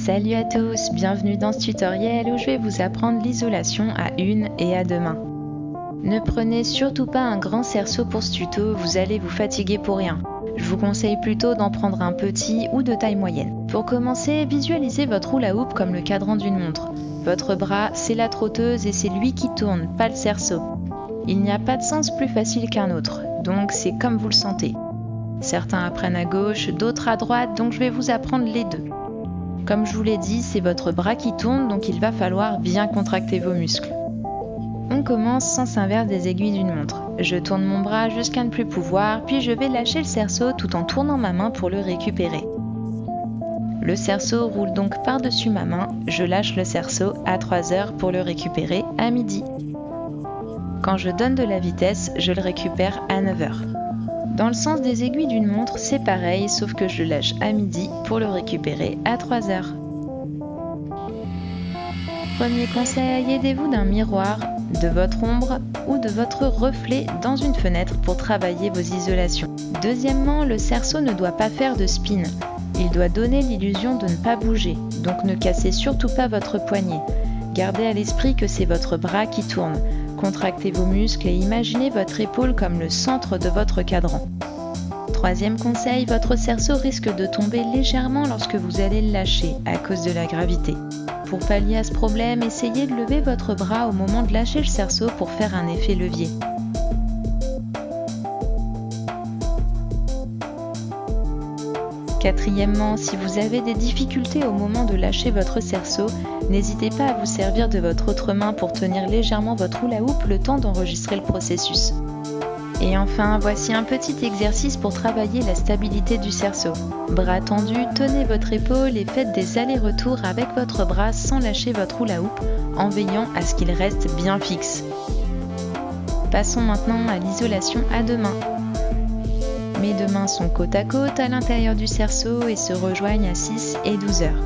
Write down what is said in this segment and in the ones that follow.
Salut à tous, bienvenue dans ce tutoriel où je vais vous apprendre l'isolation à une et à deux mains. Ne prenez surtout pas un grand cerceau pour ce tuto, vous allez vous fatiguer pour rien. Je vous conseille plutôt d'en prendre un petit ou de taille moyenne. Pour commencer, visualisez votre hula hoop comme le cadran d'une montre. Votre bras, c'est la trotteuse et c'est lui qui tourne, pas le cerceau. Il n'y a pas de sens plus facile qu'un autre, donc c'est comme vous le sentez. Certains apprennent à gauche, d'autres à droite, donc je vais vous apprendre les deux. Comme je vous l'ai dit, c'est votre bras qui tourne, donc il va falloir bien contracter vos muscles. On commence sens inverse des aiguilles d'une montre. Je tourne mon bras jusqu'à ne plus pouvoir, puis je vais lâcher le cerceau tout en tournant ma main pour le récupérer. Le cerceau roule donc par-dessus ma main, je lâche le cerceau à 3h pour le récupérer à midi. Quand je donne de la vitesse, je le récupère à 9h. Dans le sens des aiguilles d'une montre, c'est pareil, sauf que je le lâche à midi pour le récupérer à 3h. Premier conseil, aidez-vous d'un miroir, de votre ombre ou de votre reflet dans une fenêtre pour travailler vos isolations. Deuxièmement, le cerceau ne doit pas faire de spin. Il doit donner l'illusion de ne pas bouger, donc ne cassez surtout pas votre poignet. Gardez à l'esprit que c'est votre bras qui tourne. Contractez vos muscles et imaginez votre épaule comme le centre de votre cadran. Troisième conseil, votre cerceau risque de tomber légèrement lorsque vous allez le lâcher à cause de la gravité. Pour pallier à ce problème, essayez de lever votre bras au moment de lâcher le cerceau pour faire un effet levier. Quatrièmement, si vous avez des difficultés au moment de lâcher votre cerceau, n'hésitez pas à vous servir de votre autre main pour tenir légèrement votre hula hoop le temps d'enregistrer le processus. Et enfin, voici un petit exercice pour travailler la stabilité du cerceau. Bras tendus, tenez votre épaule et faites des allers-retours avec votre bras sans lâcher votre hula hoop, en veillant à ce qu'il reste bien fixe. Passons maintenant à l'isolation à deux mains. Mes deux mains sont côte à côte à l'intérieur du cerceau et se rejoignent à 6 et 12 heures.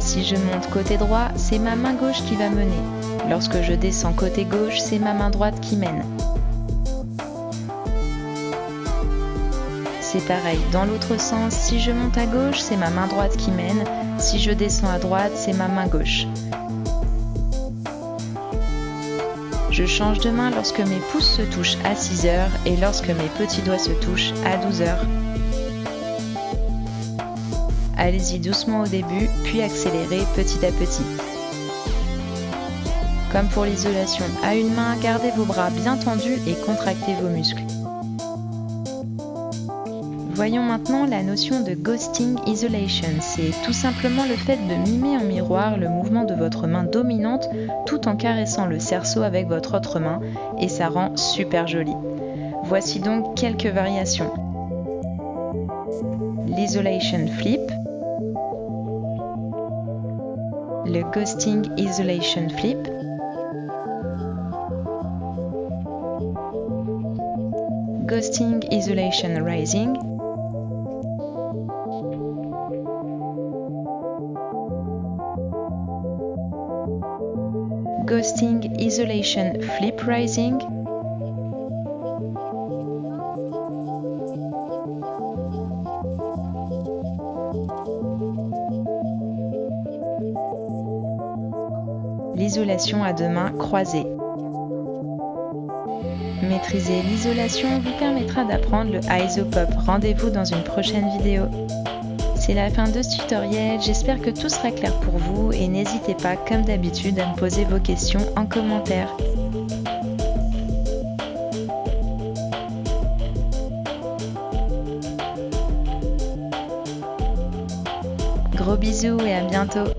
Si je monte côté droit, c'est ma main gauche qui va mener. Lorsque je descends côté gauche, c'est ma main droite qui mène. C'est pareil, dans l'autre sens, si je monte à gauche, c'est ma main droite qui mène. Si je descends à droite, c'est ma main gauche. Je change de main lorsque mes pouces se touchent à 6 heures et lorsque mes petits doigts se touchent à 12 heures. Allez-y doucement au début, puis accélérez petit à petit. Comme pour l'isolation à une main, gardez vos bras bien tendus et contractez vos muscles. Voyons maintenant la notion de ghosting isolation. C'est tout simplement le fait de mimer en miroir le mouvement de votre main dominante tout en caressant le cerceau avec votre autre main et ça rend super joli. Voici donc quelques variations. L'isolation flip, le ghosting isolation flip, ghosting isolation rising, ghosting isolation flip rising, l'isolation à deux mains croisées. Maîtriser l'isolation vous permettra d'apprendre le isopop. Rendez-vous dans une prochaine vidéo. C'est la fin de ce tutoriel, j'espère que tout sera clair pour vous et n'hésitez pas comme d'habitude à me poser vos questions en commentaire. Gros bisous et à bientôt.